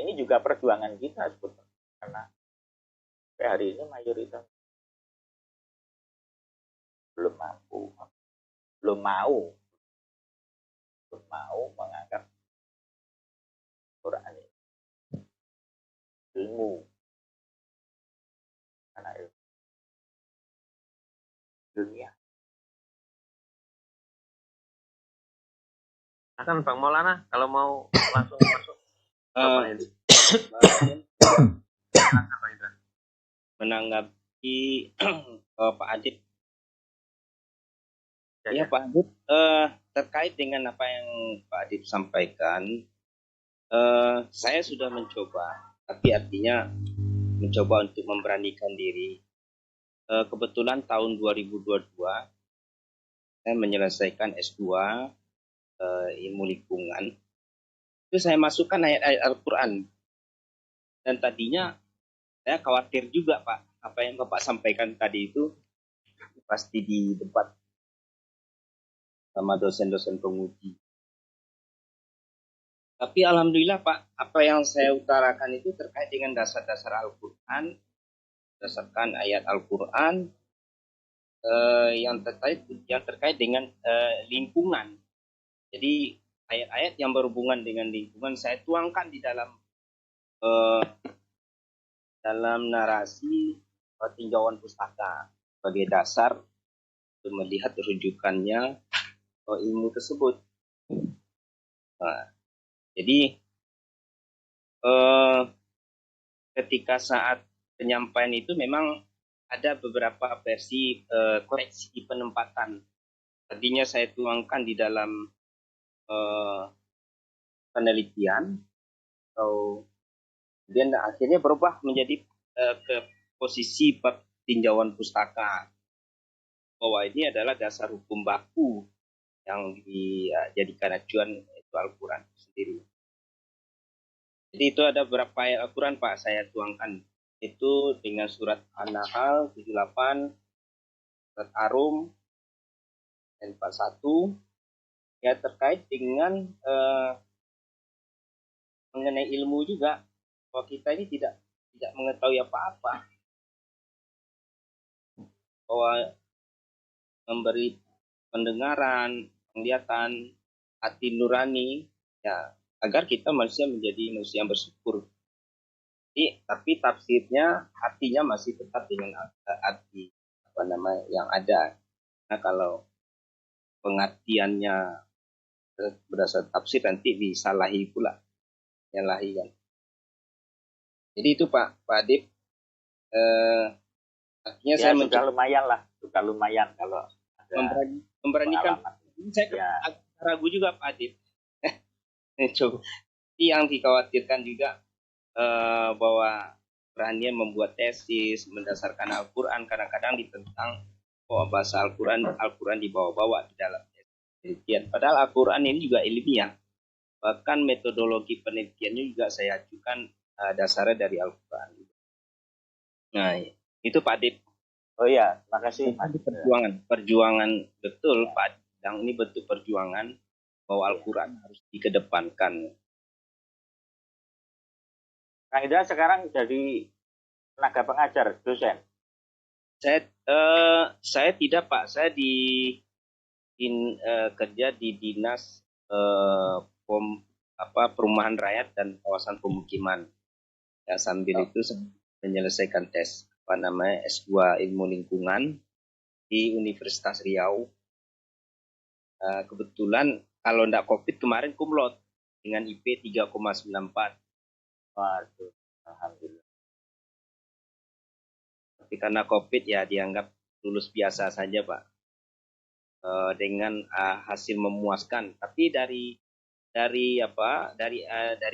ini juga perjuangan kita sebetulnya, karena sampai hari ini mayoritas belum mampu, belum mau belum mau menganggap Quran ilmu, karena ilmu dunia. Akan Bang Maulana kalau mau langsung masuk ini. Menanggapi Pak Adib. Ya Pak Adib, terkait dengan apa yang Pak Adib sampaikan, saya sudah mencoba, tapi artinya mencoba untuk memberanikan diri. Kebetulan tahun 2022 saya menyelesaikan S2 ilmu lingkungan. Itu saya masukkan ayat-ayat Al-Quran. Dan tadinya saya khawatir juga Pak, apa yang Bapak sampaikan tadi itu pasti di debat sama dosen-dosen penguji. Tapi alhamdulillah Pak, apa yang saya utarakan itu terkait dengan dasar-dasar Al-Quran, berdasarkan ayat Al-Quran yang terkait dengan lingkungan. Jadi ayat-ayat yang berhubungan dengan lingkungan saya tuangkan di dalam narasi tinjauan pustaka sebagai dasar untuk melihat rujukannya ilmu tersebut. Nah, jadi ketika saat penyampaian itu memang ada beberapa versi koreksi penempatan. Tadinya saya tuangkan di dalam penelitian, atau kemudian akhirnya berubah menjadi ke posisi tinjauan pustaka, bahwa ini adalah dasar hukum baku yang dijadikan acuan, itu Al-Quran sendiri. Jadi itu ada beberapa ayat Al-Quran Pak saya tuangkan, itu dengan surat An-Nahl 78, surat Arum 41, ya terkait dengan mengenai ilmu juga, bahwa kita ini tidak mengetahui apa-apa, bahwa memberi pendengaran, penglihatan, hati nurani, ya agar kita manusia menjadi manusia yang bersyukur. Tapi tafsirnya, artinya masih tetap dengan arti yang ada. Nah kalau pengertiannya berdasar tafsir nanti disalahi pula, nyalahi kan. Jadi itu Pak Adib, artinya Ya, saya sudah lumayan lah, sudah lumayan kalau ada memberanikan. Saya ragu juga Pak Adib. Coba. Yang dikhawatirkan juga bahwa beranian membuat tesis mendasarkan Al-Quran kadang-kadang ditentang bahwa bahasa Al-Quran dibawa-bawa di dalam penelitian. Padahal Al-Quran ini juga ilmiah. Bahkan metodologi penelitiannya juga saya ajukan dasarnya dari Al-Quran. Nah, itu Pak Adib. Oh iya, makasih. Perjuangan betul Pak Adib. Yang ini bentuk perjuangan bahwa Al-Quran harus dikedepankan. Kang Indra sekarang jadi tenaga pengajar, dosen? Saya tidak Pak, saya kerja di dinas perumahan rakyat dan kawasan pemukiman. Ya, sambil itu saya menyelesaikan tes S2 ilmu lingkungan di Universitas Riau. Kebetulan kalau enggak COVID kemarin cum laude dengan IP 3,94. Waduh, alhamdulillah. Tapi karena COVID ya dianggap lulus biasa saja Pak, dengan hasil memuaskan. Tapi dari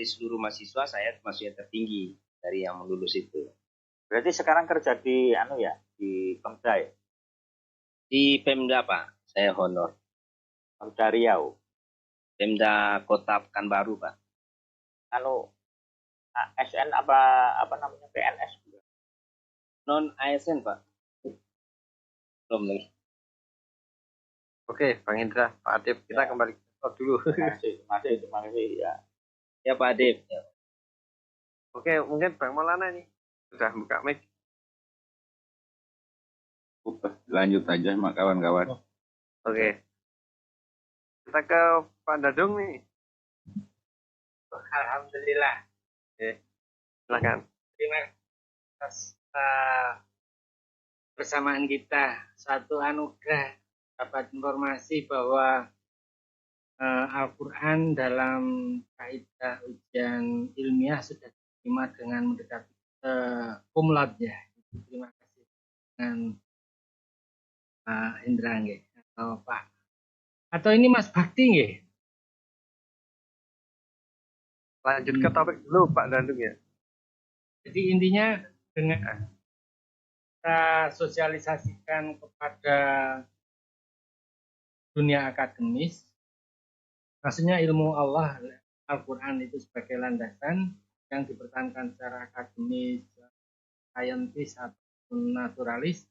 seluruh mahasiswa saya termasuk yang tertinggi dari yang lulus itu. Berarti sekarang kerja di di Pemda ya? Di Pemda Pak, saya honor. Pemda Riau. Pemda Kota Pekanbaru Pak. ASN apa namanya, PNS juga? Non ASN Pak. Belum nih. Oke, Bang Indra, Pak Adib, kita kembali ke dulu. Terima kasih ya. Ya Pak Adib. Oke, mungkin Bang Maulana nih sudah buka mic. Lanjut aja mak kawan-kawan. Oke. Kita ke Pak Dadung nih. Alhamdulillah. Silakan. Terima kasih atas persamaan kita. Satu anugerah dapat informasi bahwa Al-Quran dalam kaidah ujian ilmiah sudah diterima dengan mendekati cum laude ya. Terima kasih dengan Indra nggih atau Pak. Atau ini Mas Bakti nggih? Lanjut ke topik dulu Pak Dadung ya. Jadi intinya dengan kita sosialisasikan kepada dunia akademis, maksudnya ilmu Allah, Al-Quran itu sebagai landasan yang dipertahankan secara akademis, saintis ataupun naturalis,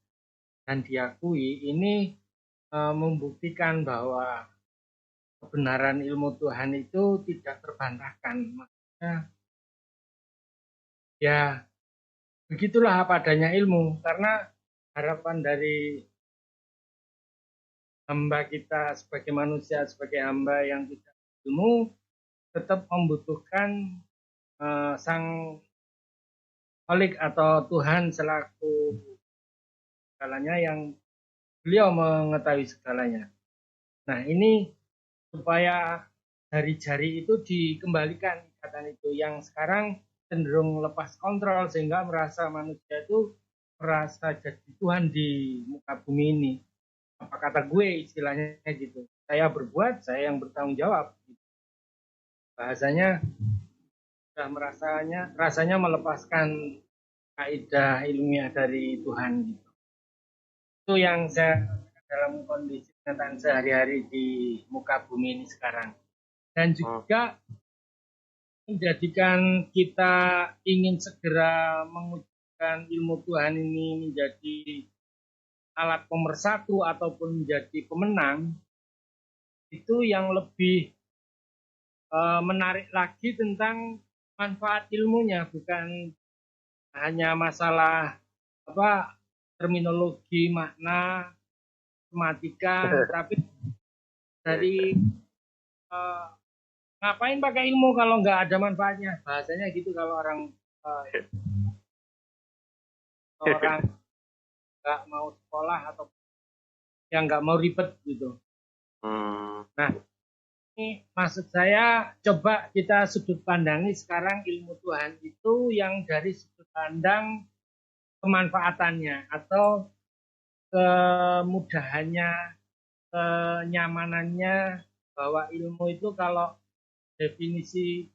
dan diakui ini membuktikan bahwa kebenaran ilmu Tuhan itu tidak terbantahkan. Maksudnya ya begitulah apa adanya ilmu, karena harapan dari hamba kita sebagai manusia, sebagai hamba yang tidak ilmu, tetap membutuhkan sang Kholik atau Tuhan selaku segalanya, yang beliau mengetahui segalanya. Nah ini supaya jari-jari itu dikembalikan ikatan itu yang sekarang cenderung lepas kontrol, sehingga merasa manusia itu merasa jadi Tuhan di muka bumi ini. Apa kata gue istilahnya gitu, saya berbuat, saya yang bertanggung jawab. Bahasanya sudah rasanya melepaskan kaidah ilmiah dari Tuhan gitu. Itu yang saya dalam kondisi kenyataan sehari-hari di muka bumi ini sekarang. Dan juga menjadikan kita ingin segera mewujudkan ilmu Tuhan ini menjadi alat pemersatu ataupun menjadi pemenang, itu yang lebih menarik lagi tentang manfaat ilmunya, bukan hanya masalah terminologi, makna, tematika, tapi dari ngapain pakai ilmu kalau nggak ada manfaatnya, bahasanya gitu kalau orang nggak mau sekolah atau yang nggak mau ribet gitu. Nah ini maksud saya, coba kita sudut pandangi sekarang ilmu Tuhan itu yang dari sudut pandang kemanfaatannya atau kemudahannya, kenyamanannya, bahwa ilmu itu kalau definisi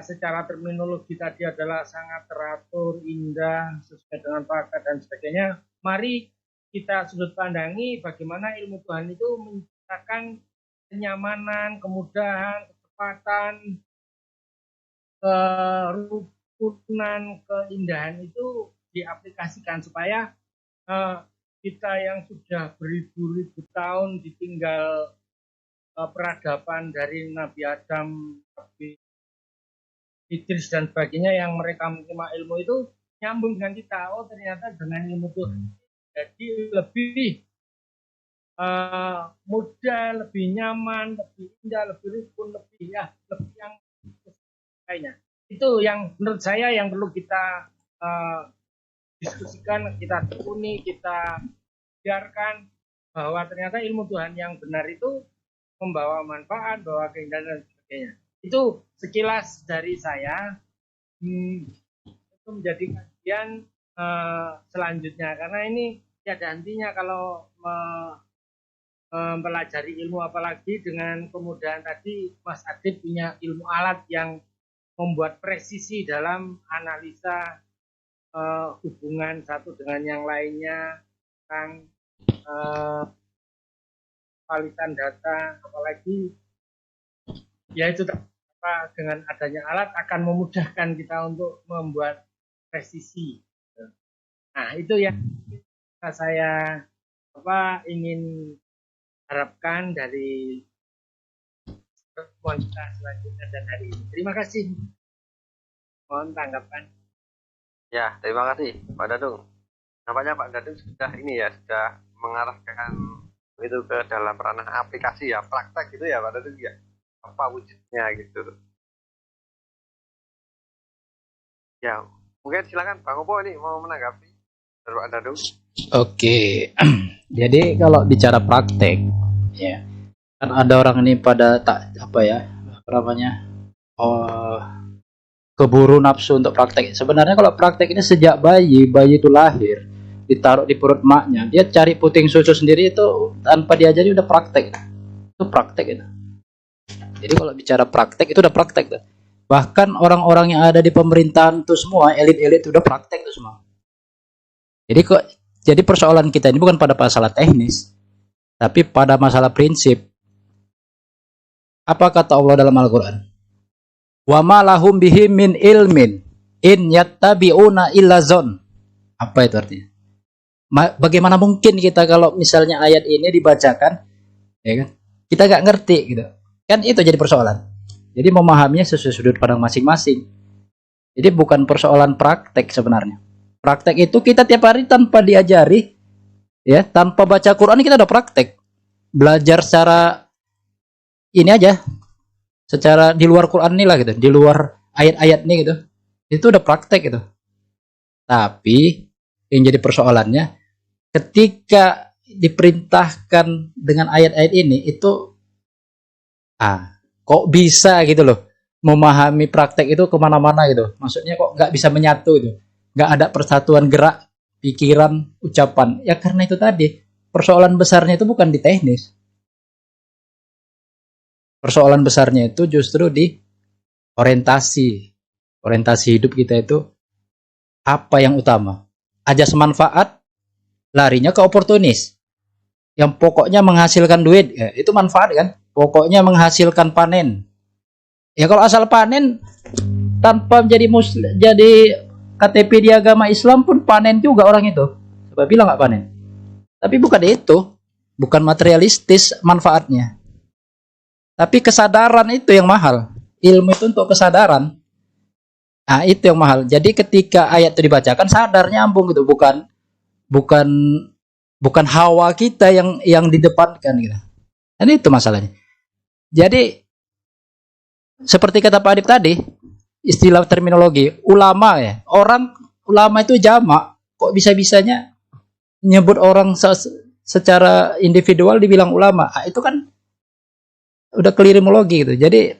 secara terminologi tadi adalah sangat teratur, indah, sesuai dengan paket dan sebagainya. Mari kita sudut pandangi bagaimana ilmu Tuhan itu menciptakan kenyamanan, kemudahan, kecepatan, kerukunan, keindahan itu diaplikasikan supaya kita yang sudah beribu-ribu tahun ditinggal peradaban dari Nabi Adam, Nabi Idris dan sebagainya, yang mereka menerima ilmu itu nyambung dengan kita. Oh ternyata dengan ilmu itu jadi lebih mudah, lebih nyaman, lebih indah, lebih rukun, lebih yang lainnya. Itu yang menurut saya yang perlu kita diskusikan, kita tekuni, kita biarkan bahwa ternyata ilmu Tuhan yang benar itu membawa manfaat, membawa keindahan dan sebagainya. Itu sekilas dari saya. Itu menjadi kajian selanjutnya, karena ini tiada hentinya kalau mempelajari ilmu, apalagi dengan kemudahan tadi Mas Adib punya ilmu alat yang membuat presisi dalam analisa hubungan satu dengan yang lainnya, tentang kualitas data, apalagi ya itu dengan adanya alat akan memudahkan kita untuk membuat presisi. Nah itu yang saya ingin harapkan dari pertemuan kita selanjutnya dan hari ini. Terima kasih. Mohon tanggapan. Ya, terima kasih Pak Dadung. Nampaknya Pak Dadung sudah ini ya, sudah mengarahkan itu ke dalam ranah aplikasi ya, praktek gitu ya Pak Dadung ya. Apa wujudnya gitu. Ya, mungkin silakan Bang Opo ini mau menanggapi dari Pak Dadung. Oke, jadi kalau bicara praktek, ya kan ada orang ini pada tak apa ya, apa namanya, oh, keburu nafsu untuk praktek. Sebenarnya kalau praktek ini sejak bayi itu lahir, ditaruh di perut maknya, dia cari puting susu sendiri itu tanpa diajari udah praktek. Itu praktek itu. Jadi kalau bicara praktek itu udah praktek tuh. Bahkan orang-orang yang ada di pemerintahan tuh semua, elit-elit itu udah praktek tuh semua. Jadi persoalan kita ini bukan pada masalah teknis, tapi pada masalah prinsip. Apa kata Allah dalam Al-Quran? Wa ma lahum bihi min ilmin in yattabi'una illa zon. Apa itu artinya? Bagaimana mungkin kita kalau misalnya ayat ini dibacakan, ya kan? Kita nggak ngerti gitu. Kan itu jadi persoalan. Jadi memahaminya sesuai sudut pandang masing-masing. Jadi bukan persoalan praktek sebenarnya. Praktek itu kita tiap hari tanpa diajari, ya, tanpa baca Quran kita udah praktek. Belajar secara ini aja, secara di luar Quran nih lah gitu, di luar ayat-ayat nih gitu. Itu udah praktek gitu. Tapi yang jadi persoalannya ketika diperintahkan dengan ayat-ayat ini itu kok bisa gitu loh memahami praktek itu kemana-mana gitu, maksudnya kok nggak bisa menyatu gitu, nggak ada persatuan gerak, pikiran, ucapan. Ya karena itu tadi persoalan besarnya itu bukan di teknis, persoalan besarnya itu justru di orientasi hidup kita itu apa yang utama. Ajas manfaat larinya ke oportunis yang pokoknya menghasilkan duit, ya, itu manfaat kan, pokoknya menghasilkan panen. Ya kalau asal panen tanpa menjadi jadi KTP di agama Islam pun panen juga orang itu. Coba bilang nggak panen. Tapi bukan itu, bukan materialistis manfaatnya. Tapi kesadaran itu yang mahal. Ilmu itu untuk kesadaran. Nah, itu yang mahal. Jadi ketika ayat itu dibacakan sadar nyambung gitu, bukan hawa kita yang didepankan gitu. Dan itu masalahnya. Jadi seperti kata Pak Adip tadi, istilah terminologi ulama ya. Orang ulama itu jamak. Kok bisa-bisanya nyebut orang secara individual dibilang ulama? Nah, itu kan udah kelirimologi gitu. Jadi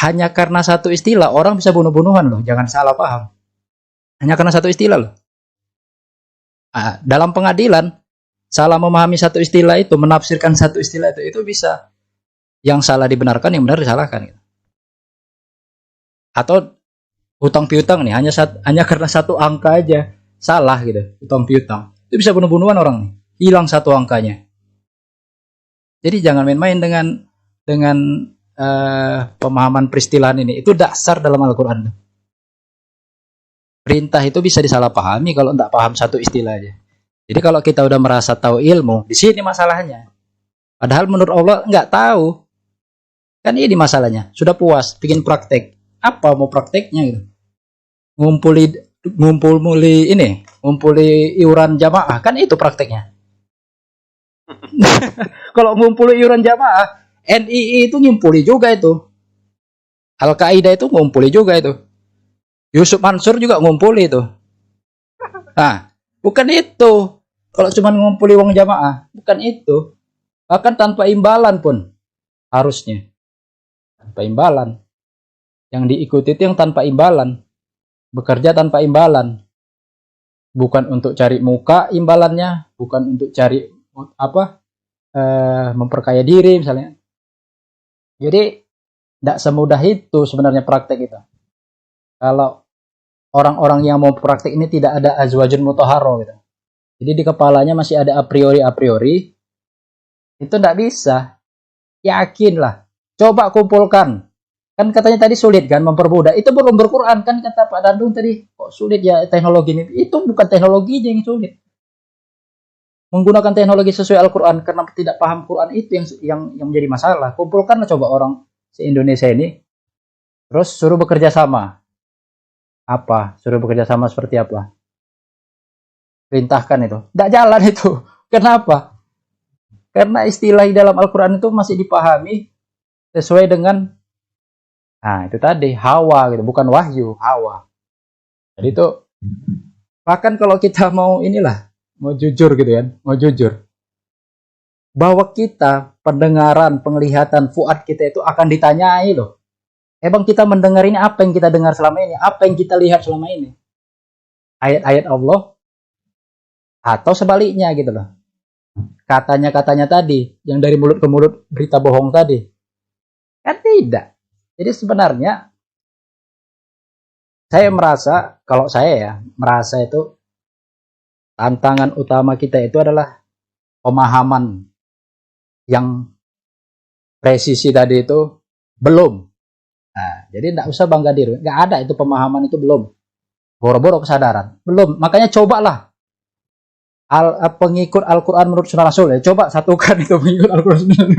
hanya karena satu istilah orang bisa bunuh-bunuhan loh. Jangan salah paham. Hanya karena satu istilah loh. Nah, dalam pengadilan salah memahami satu istilah itu, menafsirkan satu istilah itu bisa yang salah dibenarkan, yang benar disalahkan gitu. Atau hutang piutang nih hanya karena satu angka aja salah gitu, hutang piutang itu bisa bunuh-bunuhan orang nih, hilang satu angkanya. Jadi jangan main-main dengan pemahaman peristilahan ini. Itu dasar dalam Al-Quran. Perintah itu bisa disalahpahami kalau tidak paham satu istilah aja. Jadi kalau kita udah merasa tahu ilmu, di sini masalahnya. Padahal menurut Allah nggak tahu. Kan ini masalahnya. Sudah puas, bikin praktek. Apa mau prakteknya gitu? Ngumpuli iuran jamaah, kan itu prakteknya. Kalau ngumpuli iuran jamaah, NII itu ngumpuli juga itu. Al-Qaeda itu ngumpuli juga itu. Yusuf Mansur juga ngumpuli itu. Nah, bukan itu. Kalau cuma ngumpuli uang jamaah, bukan itu. Bahkan tanpa imbalan pun harusnya. Tanpa imbalan. Yang diikuti itu yang tanpa imbalan. Bekerja tanpa imbalan. Bukan untuk cari muka imbalannya, bukan untuk cari memperkaya diri misalnya. Jadi tidak semudah itu sebenarnya praktek itu. Kalau orang-orang yang mau praktek ini tidak ada azwajun mutahharo gitu. Jadi di kepalanya masih ada a priori, itu tidak bisa. Yakinlah. Coba kumpulkan. Kan katanya tadi sulit kan mempermudah. Itu belum berquran kan kata Pak Dadung tadi. Kok sulit ya teknologi ini? Itu bukan teknologinya yang sulit. Menggunakan teknologi sesuai Al-Quran karena tidak paham Quran itu yang menjadi masalah. Kumpulkanlah coba orang se-Indonesia ini. Terus suruh bekerja sama. Apa? Suruh bekerja sama seperti apa? Perintahkan itu. Tidak jalan itu. Kenapa? Karena istilah di dalam Al-Quran itu masih dipahami sesuai dengan, nah itu tadi, hawa gitu. Bukan wahyu, hawa. Jadi itu, bahkan kalau kita mau inilah, mau jujur gitu kan, mau jujur. Bahwa kita, pendengaran, penglihatan, fuad kita itu akan ditanyai loh. Emang kita mendengar ini, apa yang kita dengar selama ini? Apa yang kita lihat selama ini? Ayat-ayat Allah atau sebaliknya gitu loh. Katanya-katanya tadi, yang dari mulut ke mulut berita bohong tadi. Kan tidak. Jadi sebenarnya saya merasa, kalau saya ya, merasa itu tantangan utama kita itu adalah pemahaman yang presisi tadi itu belum. Nah, jadi tidak usah bangga diri. Nggak ada itu pemahaman itu belum. Boro-boro kesadaran. Belum. Makanya cobalah pengikut Al-Quran menurut Sunnah Rasul ya. Coba satukan itu pengikut Al-Quran.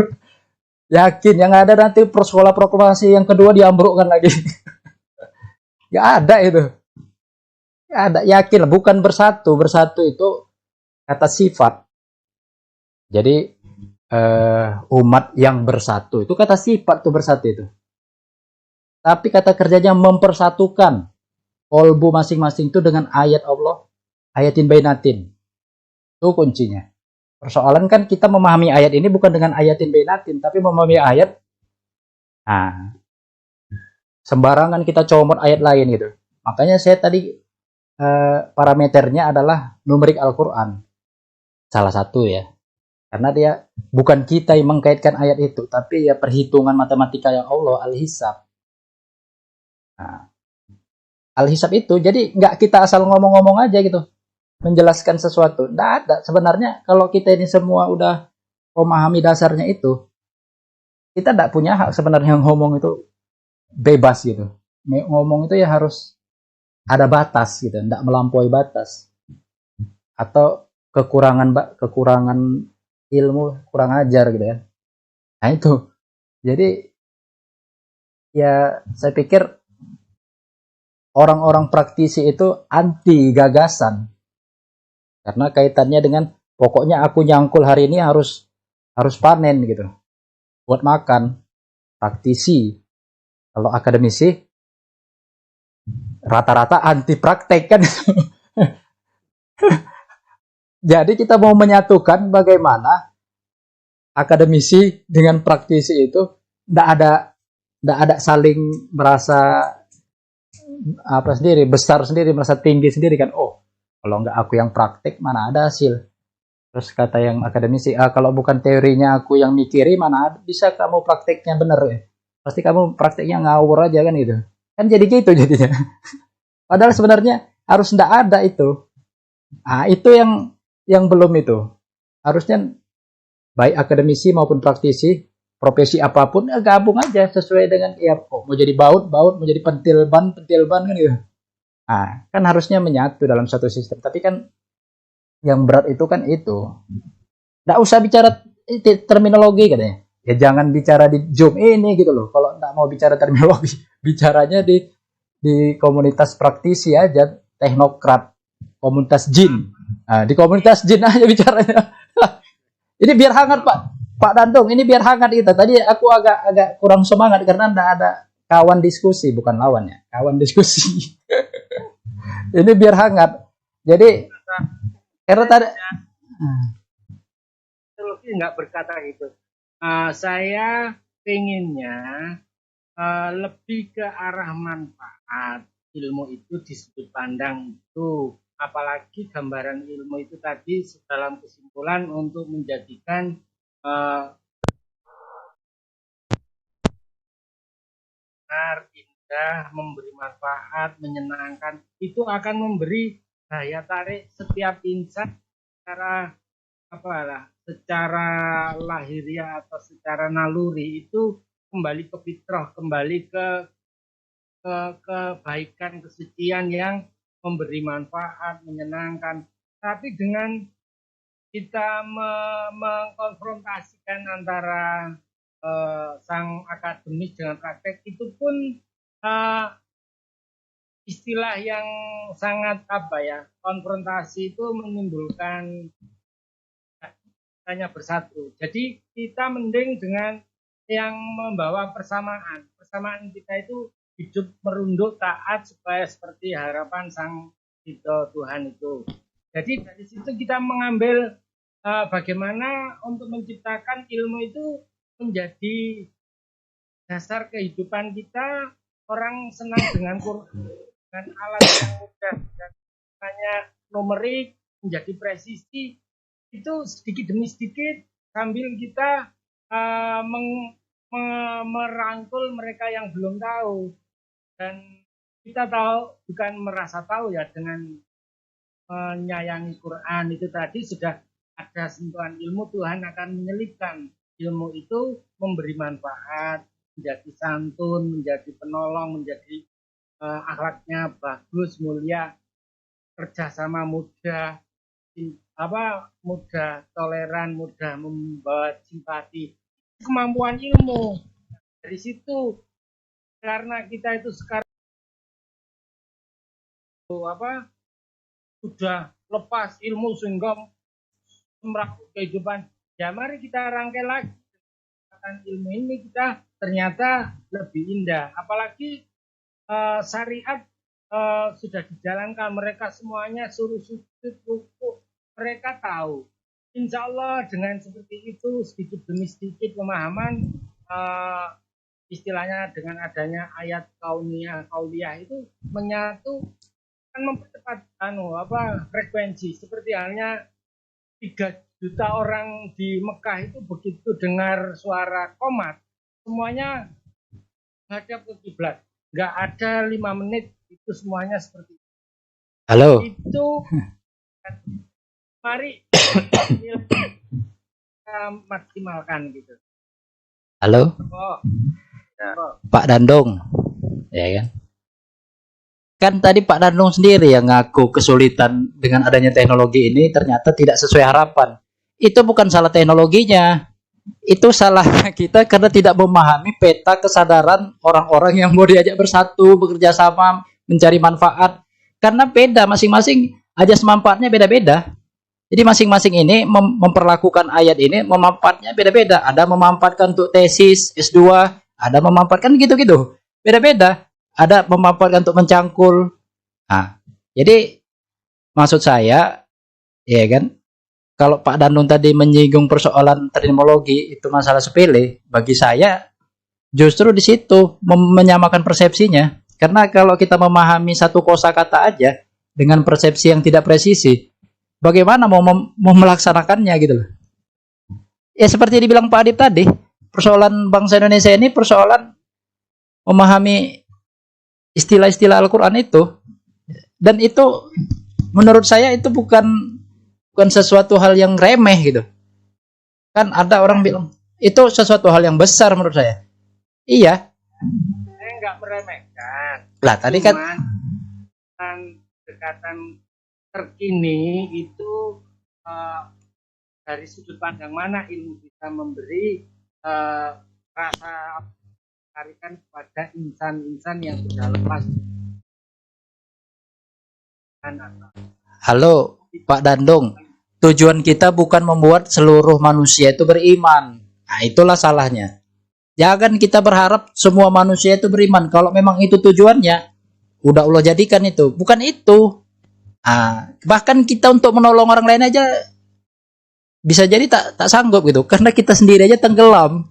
Yakin yang ada nanti sekolah proklamasi yang kedua diambrukkan lagi. Nggak ada itu. Nggak ada. Yakin lah. Bukan bersatu. Bersatu itu kata sifat. Jadi umat yang bersatu itu kata sifat tuh bersatu itu. Tapi kata kerjanya mempersatukan kolbu masing-masing itu dengan ayat Allah, ayatin bainatin. Itu kuncinya. Persoalan kan kita memahami ayat ini bukan dengan ayatin bainatin, tapi memahami ayat. Nah, sembarangan kita comot ayat lain gitu. Makanya saya tadi parameternya adalah numerik Al-Quran. Salah satu ya. Karena dia bukan kita yang mengkaitkan ayat itu, tapi ya perhitungan matematika yang Allah, Al-Hisab. Nah, Al-Hisab itu, jadi nggak kita asal ngomong-ngomong aja gitu, menjelaskan sesuatu. Nggak ada. Sebenarnya kalau kita ini semua udah memahami dasarnya itu, kita nggak punya hak sebenarnya ngomong itu bebas gitu. Ngomong itu ya harus ada batas gitu, nggak melampaui batas. Atau kekurangan ilmu, kurang ajar gitu ya. Nah itu. Jadi ya saya pikir orang-orang praktisi itu anti gagasan. Karena kaitannya dengan pokoknya aku nyangkul hari ini harus panen gitu. Buat makan. Praktisi. Kalau akademisi rata-rata anti praktek kan. Jadi kita mau menyatukan bagaimana akademisi dengan praktisi itu tidak ada saling merasa apa sendiri, besar sendiri, merasa tinggi sendiri kan. Oh, kalau nggak aku yang praktek mana ada hasil. Terus kata yang akademisi, kalau bukan teorinya aku yang mikiri mana bisa kamu prakteknya bener ya. Pasti kamu prakteknya ngawur aja kan gitu. Kan jadi gitu jadinya. Padahal sebenarnya harus ndak ada itu. Ah, itu yang belum itu. Harusnya baik akademisi maupun praktisi, profesi apapun gabung aja sesuai dengan ya mau jadi baut, mau jadi pentil ban kan gitu. Ah, kan harusnya menyatu dalam satu sistem. Tapi kan yang berat itu kan itu. Nggak usah bicara terminologi katanya. Ya jangan bicara di Zoom ini gitu loh. Kalau nggak mau bicara terminologi, bicaranya di komunitas praktisi aja, teknokrat, komunitas jin. Nah, di komunitas jin aja bicaranya. Ini biar hangat Pak Dantung, ini biar hangat kita. Tadi aku agak kurang semangat karena nggak ada kawan diskusi, bukan lawan ya, kawan diskusi. Ini biar hangat. Jadi karena tadi Teologi nggak berkata itu. Saya pengennya lebih ke arah manfaat. Ilmu itu di sudut pandang itu. Apalagi gambaran ilmu itu tadi dalam kesimpulan untuk menjadikan benar, indah, memberi manfaat, menyenangkan. Itu akan memberi daya tarik setiap insan secara secara lahiriah atau secara naluri itu kembali ke fitrah, kembali ke kebaikan, kesucian yang memberi manfaat, menyenangkan. Tapi dengan kita mengkonfrontasikan antara sang akademis dengan praktek, itu pun istilah yang sangat apa ya, konfrontasi itu menimbulkan hanya bersatu. Jadi kita mending dengan yang membawa persamaan. Persamaan kita itu hidup merunduk taat supaya seperti harapan sang Ridho Tuhan itu. Jadi dari situ kita mengambil bagaimana untuk menciptakan ilmu itu menjadi dasar kehidupan kita. Orang senang dengan Quran, dengan alat yang mudah dan hanya numerik menjadi presisi, itu sedikit demi sedikit sambil kita merangkul mereka yang belum tahu, dan kita tahu bukan merasa tahu ya, dengan menyayangi Quran itu tadi sudah ada sentuhan ilmu. Tuhan akan menyelipkan ilmu itu memberi manfaat, menjadi santun, menjadi penolong, menjadi akhlaknya bagus, mulia, kerjasama mudah, mudah toleran, mudah membawa simpati, kemampuan ilmu. Dari situ, karena kita itu sekarang sudah lepas ilmu sehingga merakut kehidupan, ya mari kita rangkai lagi ilmu ini, kita ternyata lebih indah. Apalagi syariat sudah dijalankan, mereka semuanya suruh sujud, rukuk, mereka tahu. Insya Allah dengan seperti itu sedikit demi sedikit pemahaman, istilahnya dengan adanya ayat kauliyah itu menyatu, akan mempercepat frekuensi. Seperti halnya 3 juta orang di Mekah itu begitu dengar suara qomat, semuanya menghadap ke kiblat. Nggak ada 5 menit itu semuanya seperti itu. Halo. Itu mari kita maksimalkan gitu. Halo. Pak Dandung, ya kan? Kan tadi Pak Dandung sendiri yang ngaku kesulitan dengan adanya teknologi ini ternyata tidak sesuai harapan. Itu bukan salah teknologinya, itu salah kita karena tidak memahami peta kesadaran orang-orang yang mau diajak bersatu, bekerja sama, mencari manfaat. Karena beda, masing-masing ajas manfaatnya beda-beda. Jadi masing-masing ini memperlakukan ayat ini, memanfaatnya beda-beda. Ada memanfaatkan untuk tesis, S2, ada memanfaatkan gitu-gitu. Beda-beda. Ada memanfaatkan untuk mencangkul. Nah, jadi maksud saya, ya kan, kalau Pak Danung tadi menyinggung persoalan terminologi itu masalah sepele, bagi saya justru di situ menyamakan persepsinya. Karena kalau kita memahami satu kosakata aja dengan persepsi yang tidak presisi, bagaimana mau melaksanakannya gitu loh. Ya seperti dibilang Pak Adip tadi, persoalan bangsa Indonesia ini persoalan memahami istilah-istilah Al-Quran itu, dan itu menurut saya itu bukan sesuatu hal yang remeh gitu. Kan ada orang bilang itu sesuatu hal yang besar menurut saya. Iya. Saya nggak meremehkan. Lah tadi kan dekatan terkini itu dari sudut pandang mana ilmu bisa memberi rasa tarikan kepada insan-insan yang sudah lepas. Halo Pak Dandung, tujuan kita bukan membuat seluruh manusia itu beriman. Nah itulah salahnya. Jangan kita berharap semua manusia itu beriman. Kalau memang itu tujuannya, udah Allah jadikan itu. Bukan itu. Bahkan kita untuk menolong orang lain aja bisa jadi tak sanggup gitu. Karena kita sendiri aja tenggelam.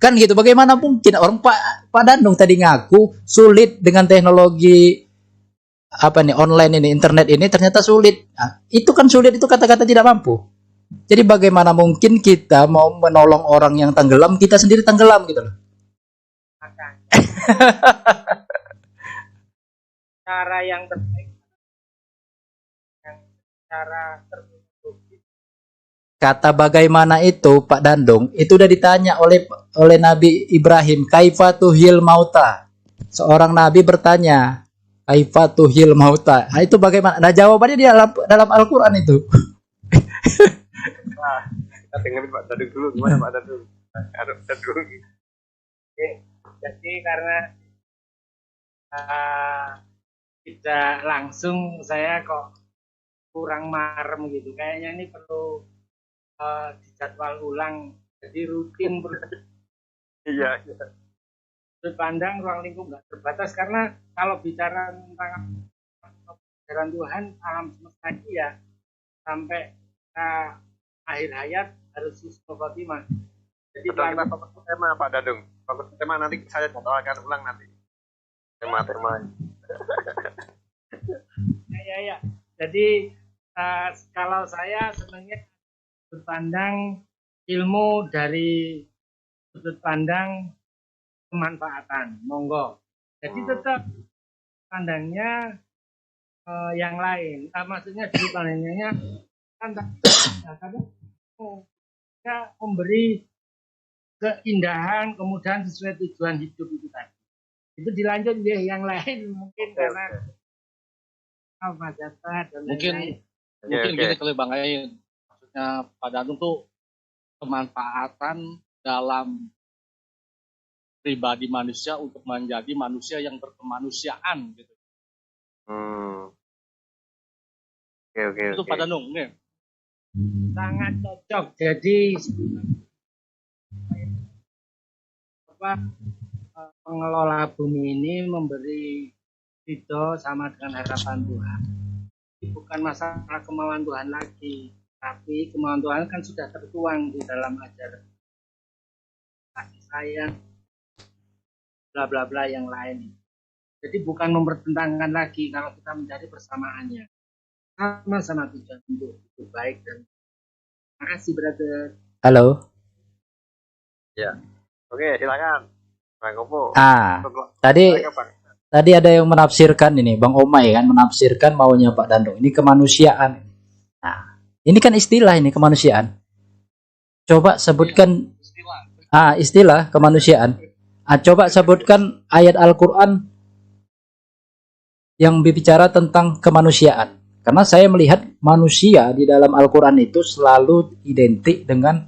Kan gitu, bagaimana mungkin orang Pak Dandung tadi ngaku sulit dengan teknologi online ini, internet ini ternyata sulit. Itu kan sulit, itu kata-kata tidak mampu. Jadi bagaimana mungkin kita mau menolong orang yang tenggelam, kita sendiri tenggelam gitu loh. Cara yang terbaik, cara terbaik. Kata bagaimana itu Pak Dandung itu udah ditanya oleh Nabi Ibrahim, kaifa tuhil mauta. Seorang nabi bertanya, kaifa tuhil mauta. Nah, itu bagaimana? Nah, jawabannya di dalam Al-Qur'an itu. Nah, kita dengerin Pak Dandung dulu, gimana Pak Dandung? Jadi karena eh, tidak langsung saya kok kurang marem gitu. Kayaknya ini perlu dijadwal ulang. Jadi rutin Iya. sudut pandang ruang lingkup nggak terbatas karena kalau bicara tentang ajaran Tuhan alam semesta ini ya sampai akhir hayat harus husnul khotimah. Jadi Betul, kita fokus ke tema Pak Dadung. Fokus ke tema nanti saya jadwalkan ulang nanti. Tema-tema. ya. Jadi kalau saya senangnya sudut pandang ilmu dari sudut pandang kemanfaatan, monggo. Jadi tetap pandangnya yang lain. Maksudnya sudut pandangnya kan kadang kita memberi keindahan kemudian sesuai tujuan hidup itu tadi. Itu dilanjut ya yang lain mungkin karena apa jatah dan Mungkin gini kali Bang Ain. Maksudnya Pak Dadung tuh kemanfaatan dalam pribadi manusia untuk menjadi manusia yang berkemanusiaan gitu. Oke. Itu Pak Dadung nih. Sangat cocok. Jadi pengelola bumi ini memberi ridho sama dengan harapan Tuhan. Bukan masalah kemauan Tuhan lagi, tapi kemauan Tuhan kan sudah tertuang di dalam ajaran kasih sayang, bla bla bla yang lain. Jadi bukan mempertentangkan lagi kalau kita mencari persamaannya. Sama-sama tujuan untuk hidup baik dan terima kasih brother. Halo. Ya. Oke, silakan. Bang Kopo. Tadi ada yang menafsirkan ini, Bang Omai kan menafsirkan maunya Pak Dandung. Ini kemanusiaan. Nah, ini kan istilah ini kemanusiaan. Coba sebutkan istilah kemanusiaan. Coba sebutkan ayat Al-Qur'an yang berbicara tentang kemanusiaan. Karena saya melihat manusia di dalam Al-Qur'an itu selalu identik dengan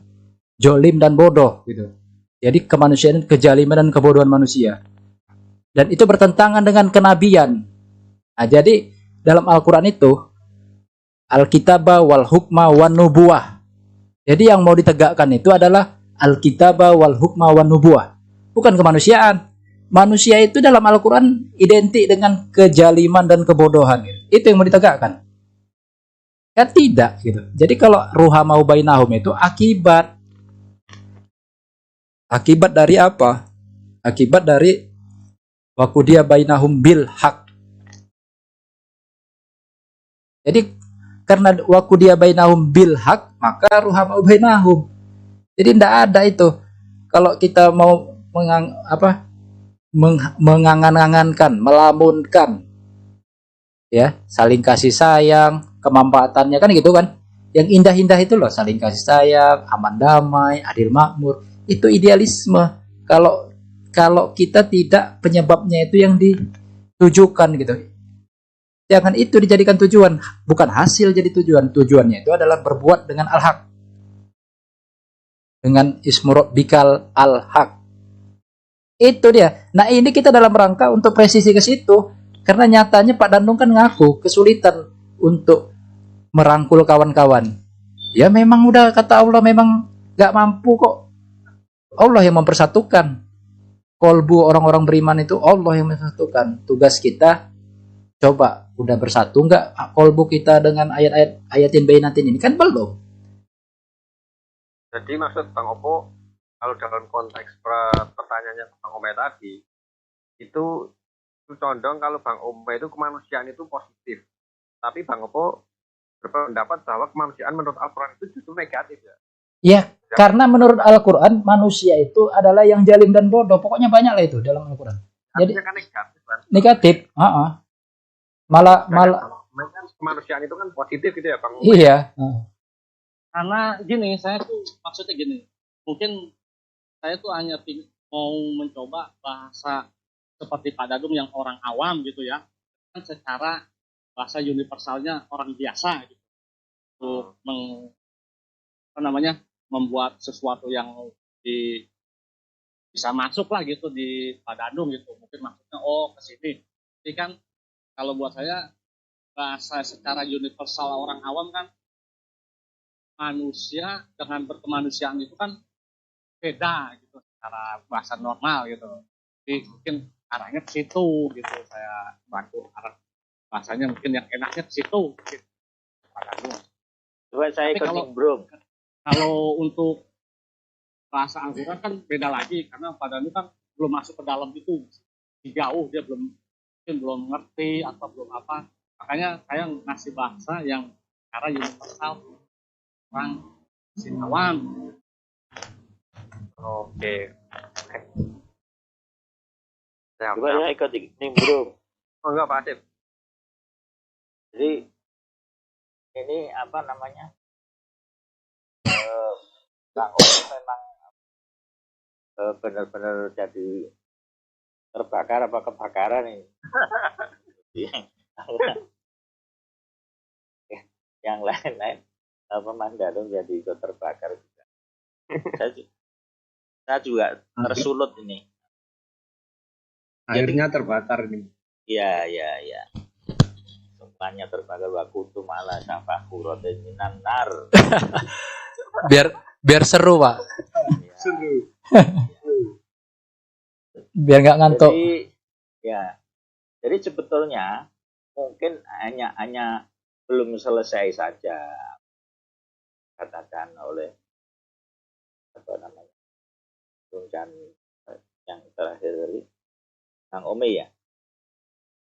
jolim dan bodoh gitu. Jadi kemanusiaan, kejaliman dan kebodohan manusia. Dan itu bertentangan dengan kenabian. Nah, jadi dalam Al-Quran itu Al-Kitaba wal hukma wan nubuwah. Jadi yang mau ditegakkan itu adalah Al-Kitaba wal hukma wan nubuwah. Bukan kemanusiaan. Manusia itu dalam Al-Quran identik dengan kejaliman dan kebodohan. Itu yang mau ditegakkan. Kan tidak gitu. Jadi kalau ruhamau bainahum itu akibat dari apa? Akibat dari wakudia bainahum bil haq. Jadi karena wakudia bainahum bil haq, maka ruhamau bainahum. Jadi tidak ada itu. Kalau kita mau mengangan-angankan, melamunkan, ya saling kasih sayang, kemanfaatannya kan gitu kan. Yang indah-indah itu loh, saling kasih sayang, aman damai, adil makmur. Itu idealisme. Kalau kita tidak, penyebabnya itu yang ditujukan gitu. Jangan itu dijadikan tujuan, bukan hasil jadi tujuan. Tujuannya itu adalah berbuat dengan al-haq. Dengan ismu rabbikal al-haq. Itu dia. Nah, ini kita dalam rangka untuk presisi ke situ karena nyatanya Pak Dandung kan ngaku kesulitan untuk merangkul kawan-kawan. Ya memang udah kata Allah memang gak mampu kok. Allah yang mempersatukan. Kolbu orang-orang beriman itu Allah yang mempersatukan. Tugas kita coba udah bersatu enggak kolbu kita dengan ayat-ayat ayatin bainatin ini kan belum. Jadi maksud Bang Opo kalau dalam konteks pertanyaannya Bang Omai tadi itu condong kalau Bang Omai itu kemanusiaan itu positif. Tapi Bang Opo berpendapat bahwa kemanusiaan menurut Al-Quran itu justru negatif ya. Ya, karena menurut Al-Quran manusia itu adalah yang jalim dan bodoh. Pokoknya banyak lah itu dalam Al-Quran. Jadi kan negatif kan? Negatif, malah kemanusiaan itu kan positif gitu ya Bang. Iya. Karena gini, saya tuh maksudnya gini. Mungkin saya tuh hanya mau mencoba bahasa seperti Pak Dadung yang orang awam gitu ya. Kan secara bahasa universalnya orang biasa gitu. Untuk membuat sesuatu yang bisa masuk lah gitu di Pak Dadung gitu. Mungkin maksudnya ke sini. Tapi kan kalau buat saya bahasa secara universal orang awam kan manusia dengan berkemanusiaan itu kan beda gitu secara bahasa normal gitu. Jadi mungkin arahnya ke situ gitu, saya bantu arah bahasanya mungkin yang enaknya ke situ gitu. Pak Agung. Coba saya Tapi ikut nimbrung. Kalau untuk bahasa Al-Quran kan beda lagi karena pada itu kan belum masuk ke dalam itu, jauh dia belum ngerti atau belum apa, makanya saya ngasih bahasa yang cara universal orang awam. Oke. Siap, Coba siap. saya ikut nimbrung. Oh enggak Pak Asep. Jadi ini apa namanya? Bang Oki memang benar-benar jadi terbakar apa kebakaran ini. Yang lain-lain apa Mandalung jadi ikut terbakar juga. Saya juga tersulut ini. Akhirnya terbakar nih. Iya, iya, iya. Semuanya terbakar wakutu malah sampah kurote minan nar. Biar seru, Pak. Ya. Seru. Biar nggak ngantuk. Jadi sebetulnya mungkin hanya belum selesai saja katakan oleh apa namanya dan yang terakhir dari Kang Ome ya.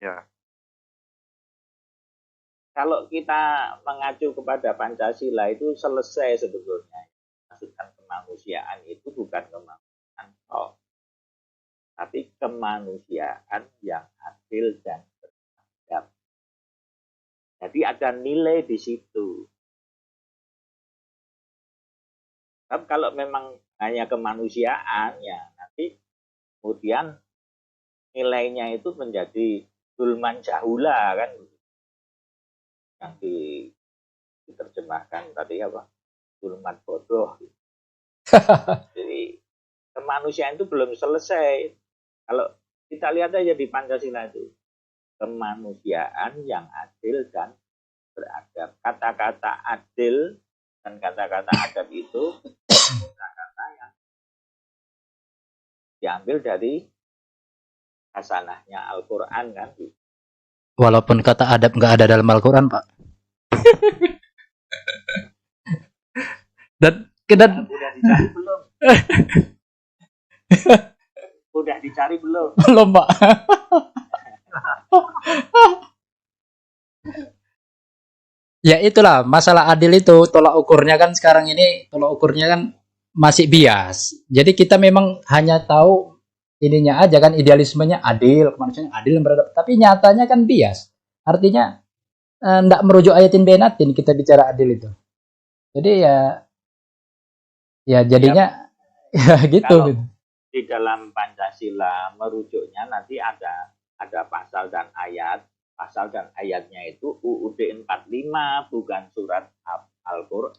Ya. Kalau kita mengacu kepada Pancasila itu selesai sebetulnya. Maksudkan kemanusiaan itu bukan kemanusiaan toh, tapi kemanusiaan yang adil dan beradab. Jadi ada nilai di situ. Tapi kalau memang hanya kemanusiaan ya nanti kemudian nilainya itu menjadi zulman jahula kan yang diterjemahkan tadi apa zulman bodoh. Jadi kemanusiaan itu belum selesai. Kalau kita lihat aja di Pancasila itu kemanusiaan yang adil dan beradab. Kata-kata adil dan kata-kata adab itu kata-kata yang diambil dari hasanahnya Al-Quran kan. Walaupun kata adab nggak ada dalam Al-Quran, Pak. dan Udah dicari belum? Udah dicari belum? belum, Pak. Ya itulah masalah adil itu, tolak ukurnya kan sekarang ini tolak ukurnya kan masih bias. Jadi kita memang hanya tahu ininya aja kan, idealismenya adil, kemanusiaan adil dan beradab, tapi nyatanya kan bias. Artinya ndak merujuk ayatin benatin kita bicara adil itu. Jadi ya jadinya ya gitu. Kalau di dalam Pancasila merujuknya nanti ada pasal dan ayat. Pasal dan ayatnya itu UUD 45 bukan surat Al-Qur'an.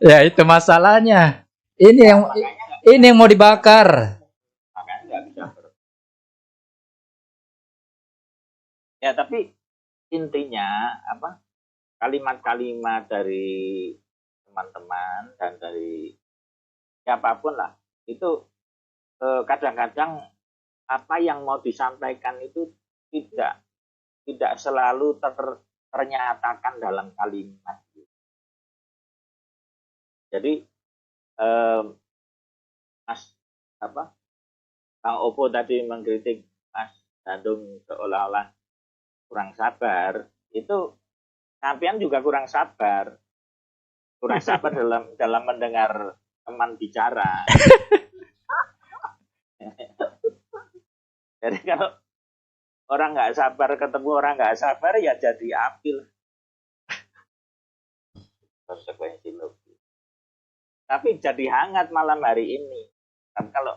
Ya itu masalahnya. Ini yang mau dibakar. Makanya nggak bisa Ya tapi intinya apa? Kalimat-kalimat dari teman-teman dan dari siapapun lah itu kadang-kadang apa yang mau disampaikan itu tidak selalu ternyatakan dalam kalimat. Jadi Mas Kang Opo tadi mengkritik Mas Dandung seolah-olah kurang sabar, itu sampean juga kurang sabar dalam mendengar teman bicara. Jadi kalau orang nggak sabar ketemu orang nggak sabar ya jadi apil. Konsekuensi logis. Tapi jadi hangat malam hari ini. Kan kalau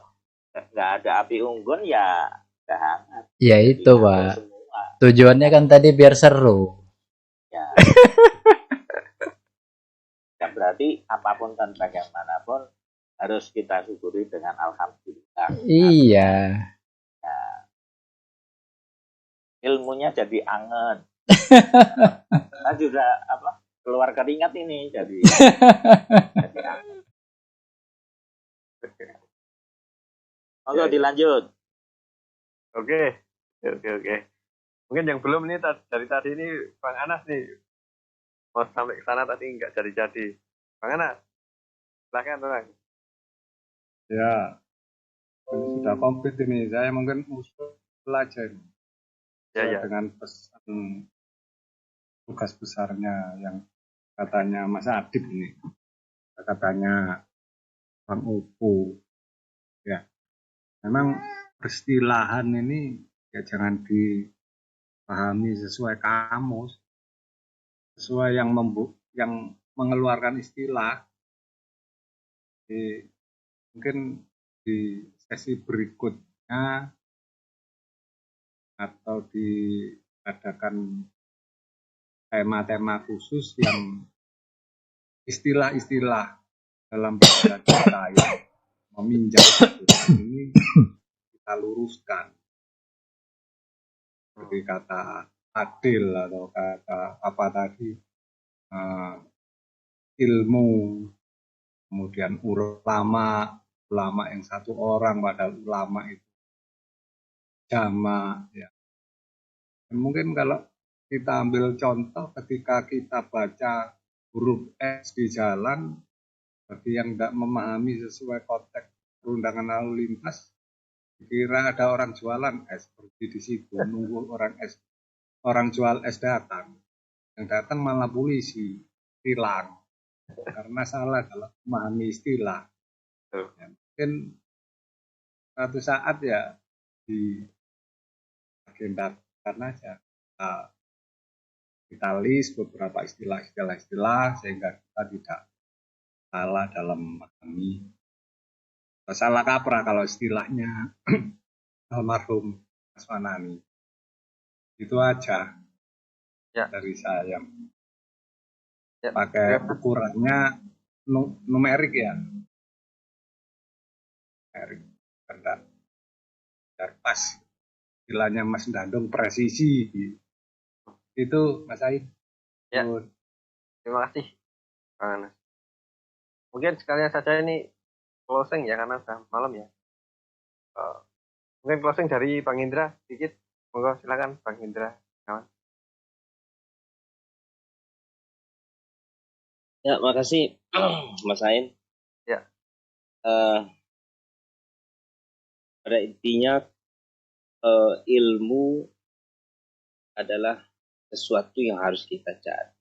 nggak ada api unggun ya nggak hangat. Ya Jadi itu, Pak. semua. Tujuannya kan tadi biar seru. Ya. Ya berarti apapun dan bagaimanapun harus kita syukuri dengan alhamdulillah. Iya. ilmunya jadi anget. Saya sudah keluar keringat ini jadi anget. Oke, dilanjut. Oke. Mungkin yang belum nih dari tadi ini Bang Anas nih mau sampai ke sana tadi nggak jadi. Bang Anas, silakan Bang. Ya, ini sudah komplit ini. Saya mungkin usul aja ini. Ya. Dengan pesan tugas besarnya yang katanya Mas Adib ini. Katanya Bang Upu. Ya, memang peristilahan ini ya jangan dipahami sesuai kamus. Sesuai yang mengeluarkan istilah. Mungkin di sesi berikutnya atau diadakan tema-tema khusus yang istilah-istilah dalam bahasa kita yang meminjam ini kita luruskan. Seperti kata adil atau kata apa tadi, ilmu, kemudian ulama yang satu orang, padahal ulama itu jama. Ya. Dan mungkin kalau kita ambil contoh ketika kita baca huruf S di jalan, bagi yang tidak memahami sesuai konteks perundangan lalu lintas, kira ada orang jualan es seperti di situ, nunggu orang jual es datang, yang datang malah polisi, tilang karena salah dalam memahami istilah. Ya, mungkin suatu saat ya diagendakan aja kita list beberapa istilah sehingga kita tidak salah dalam memahami. Salah kaprah kalau istilahnya almarhum Mas Manani. Itu aja dari saya. Ya. Pakai ukurannya numerik ya. Numerik. Biar pas. Istilahnya Mas Dandung presisi. Itu Mas Aid. Ya. Terima kasih Bang Anas. Mungkin sekalian saja ini closing ya karena sudah malam ya. Mungkin closing dari Bang Indra sedikit. Monggo silakan Bang Indra. Kawan. Ya, makasih Mas Ain. Ya. Pada intinya ilmu adalah sesuatu yang harus kita cari.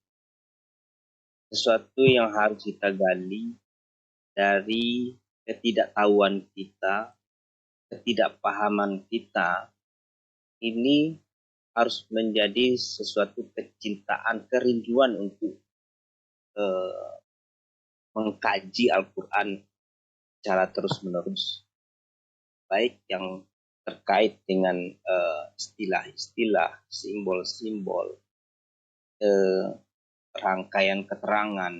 Sesuatu yang harus kita gali dari ketidaktahuan kita, ketidakpahaman kita. Ini harus menjadi sesuatu kecintaan, kerinduan untuk mengkaji Al-Quran secara terus-menerus. Baik yang terkait dengan istilah-istilah, simbol-simbol, rangkaian keterangan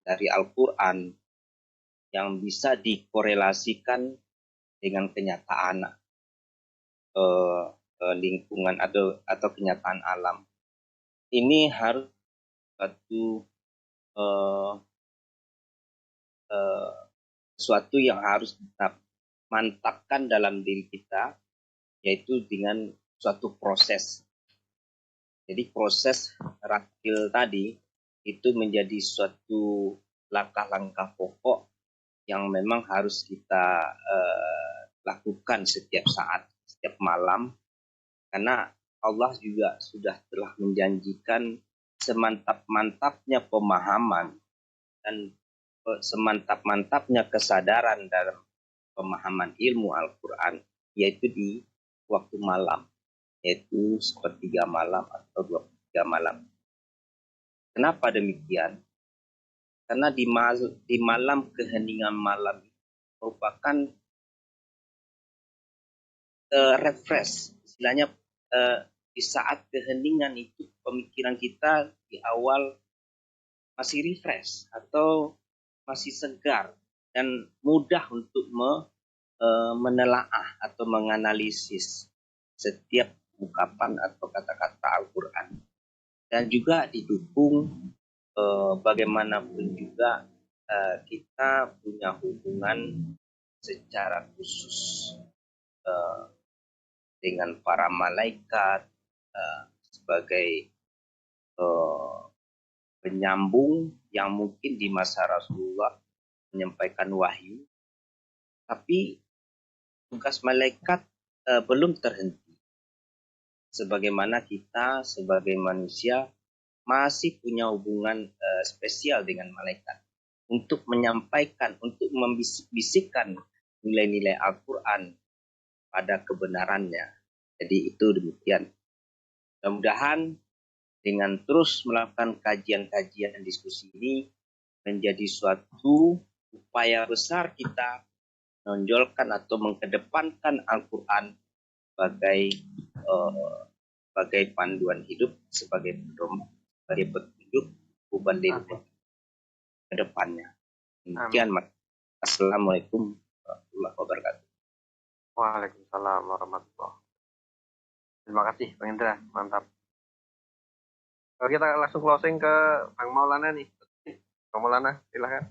dari Al-Quran yang bisa dikorelasikan dengan kenyataan lingkungan atau kenyataan alam. Ini harus satu sesuatu yang harus kita mantapkan dalam diri kita, yaitu dengan suatu proses. Jadi proses raktil tadi itu menjadi suatu langkah-langkah pokok yang memang harus kita lakukan setiap saat, setiap malam, karena Allah juga sudah telah menjanjikan semantap-mantapnya pemahaman dan semantap-mantapnya kesadaran dalam pemahaman ilmu Al-Quran, yaitu di waktu malam, yaitu sepertiga malam atau 23 malam. Kenapa demikian? Karena di malam keheningan malam merupakan refresh, istilahnya di saat keheningan itu pemikiran kita di awal masih refresh atau masih segar dan mudah untuk menelaah atau menganalisis setiap ungkapan atau kata-kata Al-Quran. Dan juga didukung bagaimanapun juga kita punya hubungan secara khusus dengan para malaikat sebagai penyambung yang mungkin di masa Rasulullah menyampaikan wahyu, tapi tugas malaikat belum terhenti. Sebagaimana kita sebagai manusia masih punya hubungan spesial dengan malaikat untuk menyampaikan, untuk membisik-bisikkan nilai-nilai Al-Quran pada kebenarannya. Jadi itu demikian. Mudah-mudahan dengan terus melakukan kajian-kajian dan diskusi ini menjadi suatu upaya besar kita menonjolkan atau mengedepankan Al-Quran sebagai panduan hidup, sebagai pedoman, sebagai petunjuk mubalik ke depannya. Demikian, Assalamualaikum warahmatullahi wabarakatuh. Waalaikumsalam warahmatullahi wabarakatuh. Terima kasih Bang Indra, mantap. Kalau kita langsung closing ke Bang Maulana nih. Bang Maulana, silakan.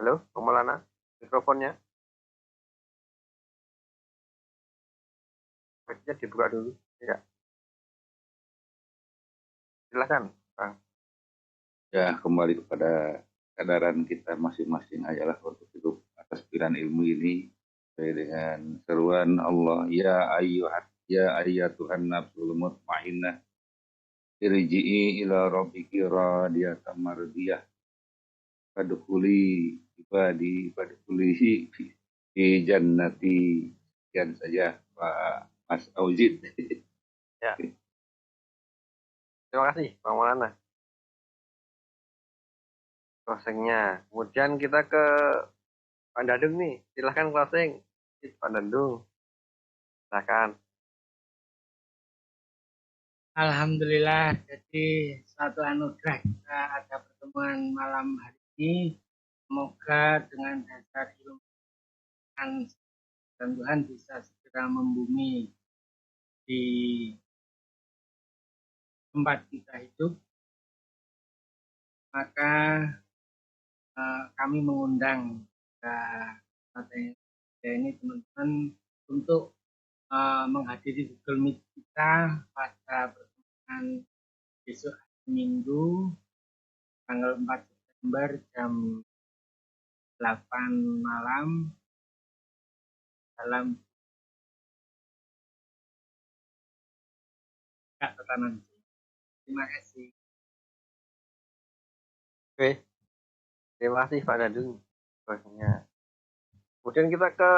Halo, Bang Maulana, mikrofonnya. Mic-nya dibuka dulu. Ya. Silakan, Bang. Ya, kembali kepada kesadaran kita masing-masing ajalah untuk hidup atas pilihan ilmu ini sesuai dengan seruan Allah, ya ayyatuhan nafsul mutmainnah irji'i ila rabbiki radiyatan mardiyah fadkhuli fadkhuli fi jannati. Sekian saja Pak Mas Auzid. Ya. Terima kasih Bang Maulana. Closingnya. Kemudian kita ke Pak Dadung nih. Silahkan closing. Pak Dadung. Silahkan. Alhamdulillah, jadi suatu anugerah kita ada pertemuan malam hari ini. Semoga dengan dasar ilmu dan Tuhan bisa segera membumi di tempat kita hidup. Maka kami mengundang ini teman-teman untuk menghadiri Google Meet kita pada pertemuan besok Minggu tanggal 4 September jam 8 malam dalam tatanan. Terima kasih. Oke. Terima kasih Pak Dadung. Kemudian kita ke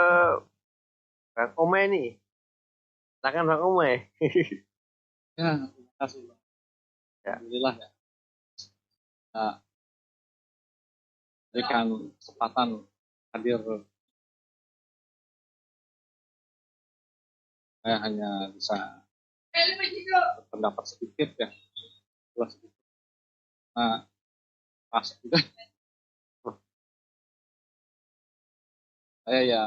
Bang Ome nih. Silakan Bang Ome. Ya, terima kasih Bang. Ya. Alhamdulillah ya. Kita berikan kesempatan hadir. Saya hanya bisa berpendapat sedikit ya. Nah, pas juga. Saya ya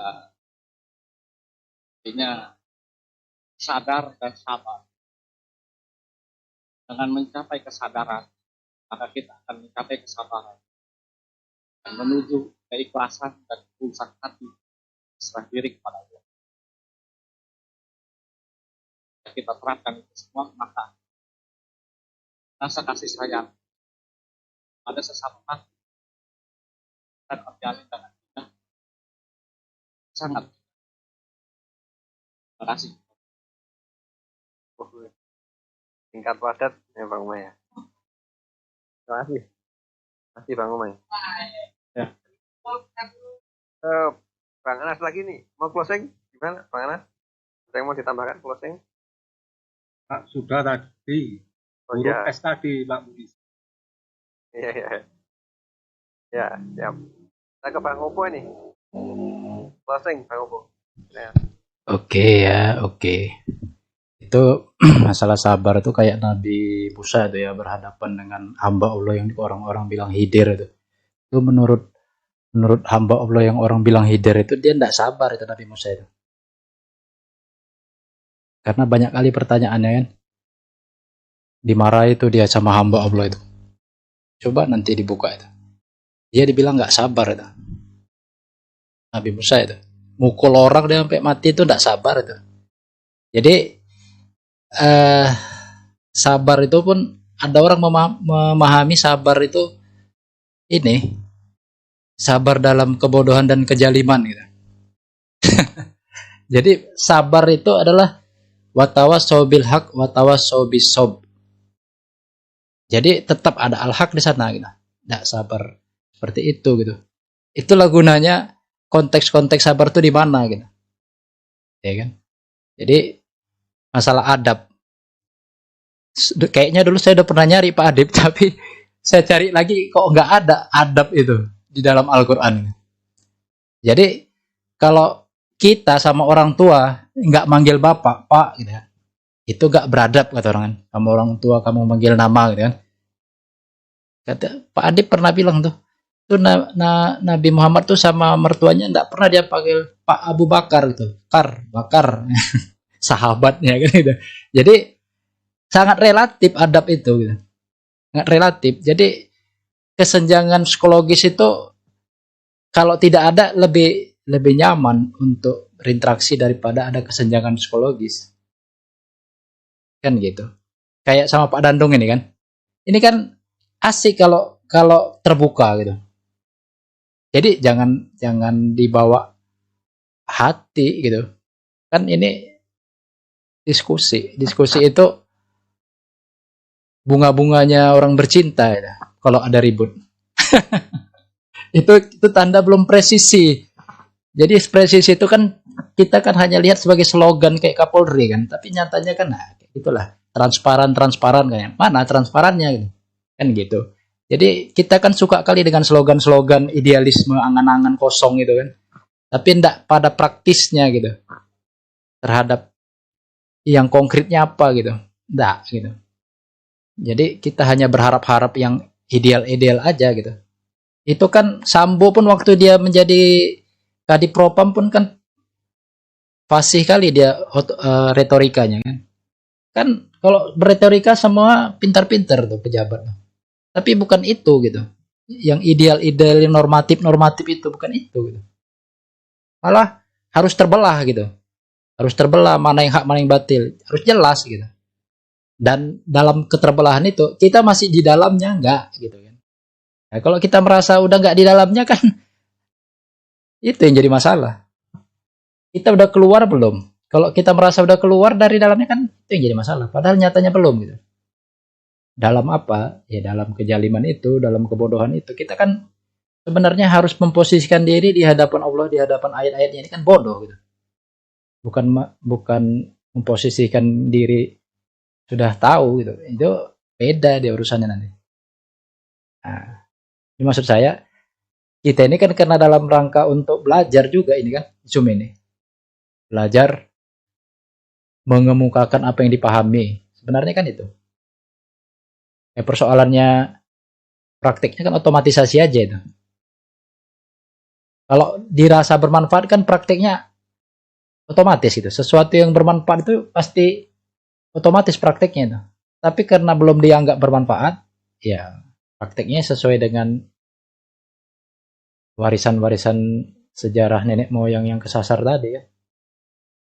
intinya sadar dan sabar. Dengan mencapai kesadaran, maka kita akan mencapai kesabaran dan menuju keikhlasan dan ketulusan hati, serah diri kepada Allah. Jika kita terapkan itu semua, maka rasa kasih sayang pada sesama hati dan terjalin dengan kita sangat. Terima kasih. Singkat padat ya Bang Ome ya. Terima kasih. Terima kasih Bang Ome. Ya. Bang Anas lagi nih. Mau closing gimana Bang Anas? Ada yang mau ditambahkan closing? Pak, sudah tadi. Oh, Huruf ya. S tadi, Pak Budi. Iya, iya. Ya, siap. Kita ke Bang Opo nih. Closing Bang Opo. Ya. Oke ya, oke. Itu masalah sabar itu kayak Nabi Musa itu ya, berhadapan dengan hamba Allah yang orang-orang bilang hidir itu. Itu menurut Menurut hamba Allah yang orang bilang Hidir itu, dia tidak sabar itu Nabi Musa itu. Karena banyak kali pertanyaannya kan. Dimarahi itu dia sama hamba Allah itu. Coba nanti dibuka itu. Dia dibilang nggak sabar itu. Nabi Musa itu. Mukul orang dia sampai mati itu tidak sabar itu. Jadi sabar itu pun ada orang memahami sabar itu ini sabar dalam kebodohan dan kejaliman gitu. Jadi sabar itu adalah watawasau bil haq watawasau bis sob. Jadi tetap ada al-haq di sana gitu. Nggak sabar seperti itu gitu. Itulah gunanya konteks-konteks sabar itu di mana gitu. Ya kan? Jadi masalah adab. Kayaknya dulu saya udah pernah nyari Pak Adib, tapi saya cari lagi kok nggak ada adab itu di dalam Al-Quran. Jadi kalau kita sama orang tua nggak manggil bapak, pak gitu ya, itu nggak beradab kata orang kan. Sama orang tua kamu manggil nama gitu kan. Kata Pak Adib pernah bilang tuh Nabi Muhammad tuh sama mertuanya nggak pernah dia panggil Pak Abu Bakar gitu, bakar sahabatnya kan gitu. Jadi sangat relatif adab itu gitu. Sangat relatif. Jadi kesenjangan psikologis itu kalau tidak ada lebih nyaman untuk berinteraksi daripada ada kesenjangan psikologis. Kan gitu. Kayak sama Pak Dandung ini kan. Ini kan asik kalau terbuka gitu. Jadi jangan dibawa hati gitu. Kan ini diskusi. Diskusi itu bunga-bunganya orang bercinta ya. Kalau ada ribut. itu tanda belum presisi. Jadi presisi itu kan kita kan hanya lihat sebagai slogan kayak Kapolri kan, tapi nyatanya kan itulah transparan kayak mana transparannya gitu. Kan gitu. Jadi kita kan suka kali dengan slogan-slogan idealisme angan-angan kosong gitu kan. Tapi enggak pada praktisnya gitu. Terhadap yang konkretnya apa gitu. Enggak gitu. Jadi kita hanya berharap-harap yang ideal-ideal aja gitu. Itu kan Sambo pun waktu dia menjadi Kadipropam pun kan fasih kali dia retorikanya kan. Kan kalau berretorika semua pintar-pintar tuh pejabat. Tapi bukan itu gitu. Yang ideal-ideal yang normatif itu bukan itu gitu. Malah harus terbelah gitu. Harus terbelah mana yang hak mana yang batil. Harus jelas gitu. Dan dalam keterbelahan itu kita masih di dalamnya enggak gitu kan. Nah, kalau kita merasa udah enggak di dalamnya kan itu yang jadi masalah. Kita udah keluar belum? Kalau kita merasa udah keluar dari dalamnya kan itu yang jadi masalah. Padahal nyatanya belum gitu. Dalam apa? Ya dalam kejaliman itu, dalam kebodohan itu. Kita kan sebenarnya harus memposisikan diri di hadapan Allah, di hadapan ayat-ayatnya ini kan bodoh gitu. Bukan memposisikan diri sudah tahu gitu. Itu beda dia urusannya nanti. Nah, ini maksud saya kita ini kan karena dalam rangka untuk belajar juga ini kan Zoom ini. Belajar mengemukakan apa yang dipahami. Sebenarnya kan itu. Persoalannya praktiknya kan otomatisasi aja itu. Kalau dirasa bermanfaat kan praktiknya otomatis itu. Sesuatu yang bermanfaat itu pasti otomatis praktiknya itu. Tapi karena belum dianggap bermanfaat, ya praktiknya sesuai dengan warisan-warisan sejarah nenek moyang yang kesasar tadi ya.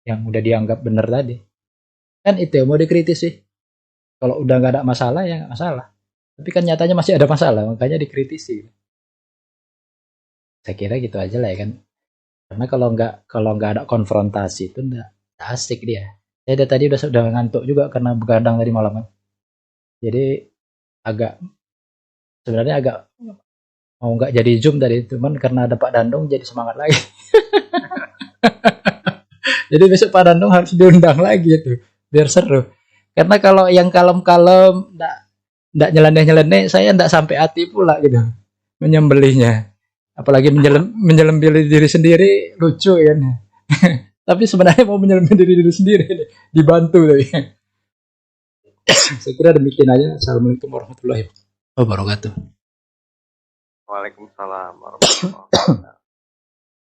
Yang udah dianggap benar tadi. Kan itu yang mau dikritisi. Kalau udah nggak ada masalah ya nggak masalah. Tapi kan nyatanya masih ada masalah, makanya dikritisi. Saya kira gitu aja lah ya kan. Karena kalau nggak ada konfrontasi itu nggak asik dia. Saya tadi udah ngantuk juga karena begadang tadi malam kan. Jadi sebenarnya agak mau nggak jadi Zoom tadi, cuman karena ada Pak Dandung jadi semangat lagi. Jadi besok Pak Dandung harus diundang lagi itu biar seru. Karena kalau yang kalem-kalem ndak nyeleneh-nyeleneh saya ndak sampai hati pula gitu menyembelihnya. Apalagi menyembelih diri sendiri lucu kan. Tapi sebenarnya mau menyembelih diri sendiri dibantu tapi. Saya kira demikian aja. Assalamualaikum warahmatullahi wabarakatuh. Waalaikumsalam warahmatullahi wabarakatuh.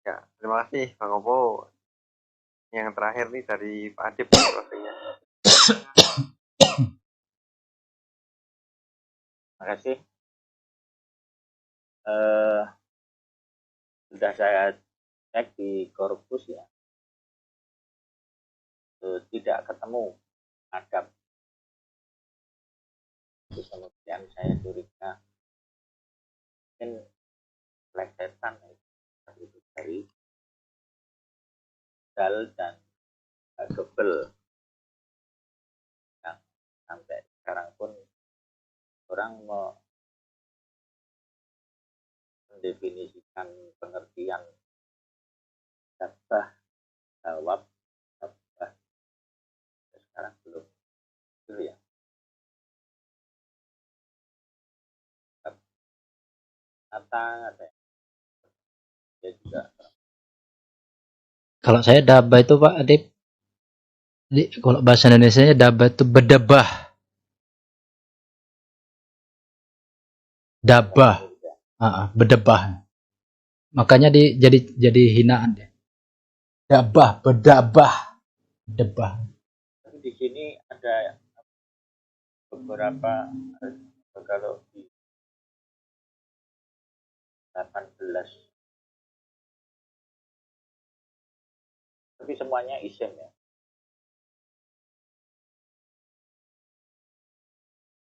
Ya, terima kasih Bang Opo. Yang terakhir nih dari Pak Adip closing-nya. Terima kasih. Eh, sudah saya cek di korpus ya, tidak ketemu adab. Terus kemudian saya curiga mungkin plesetan itu dari dal dan gebel yang sampai sekarang pun orang mau mendefinisikan pengertian dabah, jawab, dabah sekarang belum dulu ya. Kata ada ya juga. Kalau saya daba itu Pak Adip, kalau bahasa Indonesianya daba itu bedebah. Dabah, bedebah. Makanya jadi hinaan deh. Dabah, bedabah, bedebah. Tapi di sini ada beberapa kalau di 18 tapi semuanya isim ya.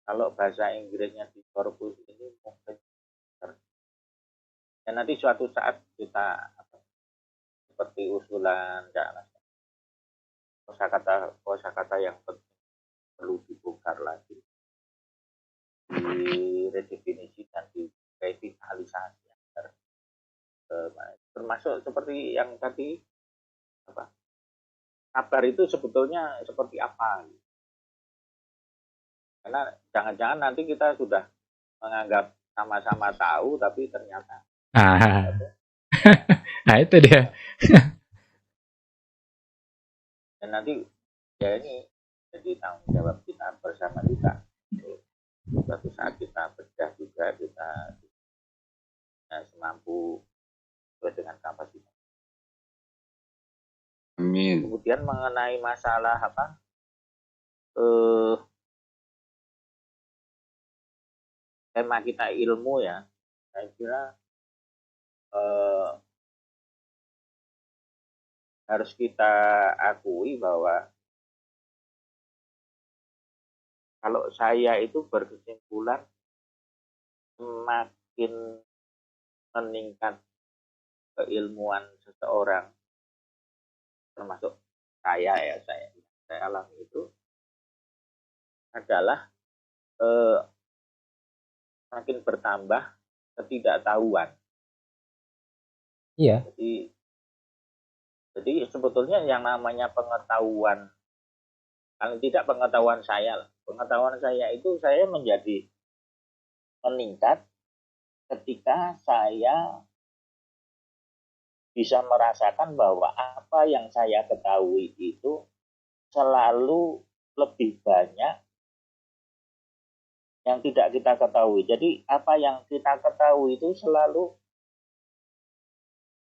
Kalau bahasa Inggrisnya di korpus ini mungkin ya nanti suatu saat kita seperti usulan kosakata yang perlu dibongkar lagi, diredefinisikan, direvitalisasi, termasuk seperti yang tadi apa, kabar itu sebetulnya seperti apa? Karena jangan-jangan nanti kita sudah menganggap sama-sama tahu, tapi ternyata nah itu dia. Dan nanti ya ini jadi tanggung jawab kita bersama juga. Suatu saat kita bedah juga, kita semampu sesuai dengan kapasitas. Amin. Kemudian mengenai masalah apa? Tema kita ilmu ya, saya kira harus kita akui bahwa kalau saya itu berkesimpulan semakin meningkat keilmuan seseorang, termasuk saya alami itu adalah semakin bertambah ketidaktahuan. Iya. Jadi sebetulnya yang namanya pengetahuan, paling tidak pengetahuan saya itu saya menjadi meningkat ketika saya bisa merasakan bahwa apa yang saya ketahui itu selalu lebih banyak yang tidak kita ketahui. Jadi apa yang kita ketahui itu selalu,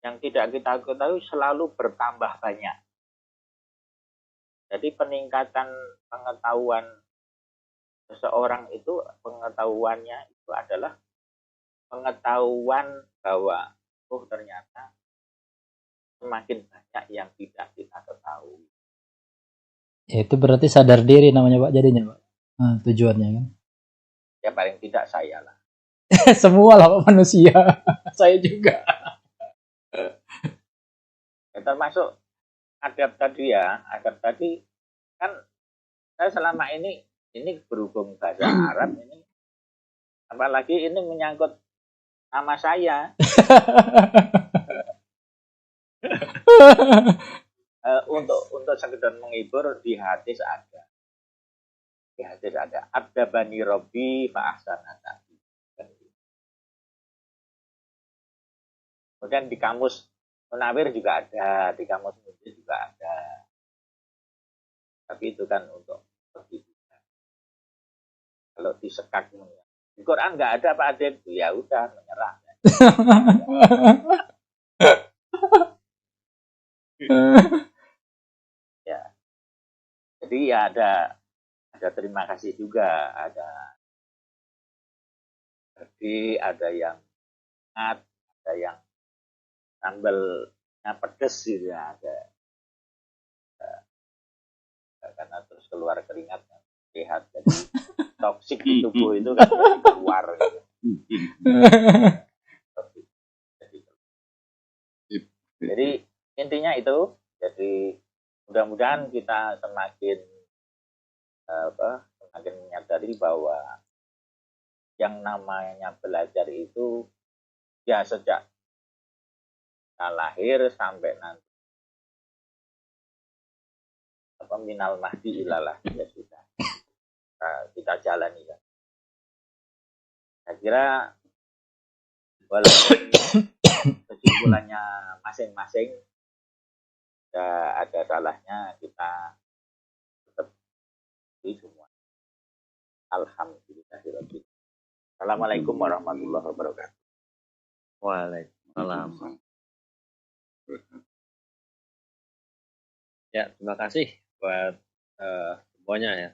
yang tidak kita ketahui selalu bertambah banyak. Jadi peningkatan pengetahuan seseorang itu, pengetahuannya itu adalah pengetahuan bahwa ternyata semakin banyak yang tidak kita ketahui. Ya, itu berarti sadar diri namanya Pak jadinya Pak. Nah, tujuannya kan. Ya paling tidak saya lah. Semua lah Pak manusia. Saya juga. Ya, termasuk adab tadi ya. Adab tadi kan saya selama ini berhubung bahasa Arab ini, apalagi ini menyangkut nama saya. Untuk sekedar menghibur, di hadis ada. Abdabani Robbi fa'ahsana ta'dib. Kemudian di kamus Munawir juga ada, di kamus Munawir juga ada. Tapi itu kan untuk pendidikan. Kalau disekat di Quran nggak ada Pak Adib, ya udah menyerah. Ya, jadi ya ada terima kasih juga, ada ada yang hangat, ada yang sambalnya pedes gitu ya, ada karena terus keluar keringat kan, sehat, jadi toksik di tubuh itu kan jadi keluar gitu. Jadi intinya itu, jadi mudah-mudahan kita semakin menyadari bahwa yang namanya belajar itu ya sejak kita lahir sampai nanti minal mahdi ilalah ya sudah kita jalani kan. Saya kira walaupun kesimpulannya masing-masing ya ada salahnya, kita tetap di semua. Alhamdulillahirabbil. Assalamualaikum warahmatullahi wabarakatuh. Waalaikumsalam. Ya, terima kasih buat semuanya ya.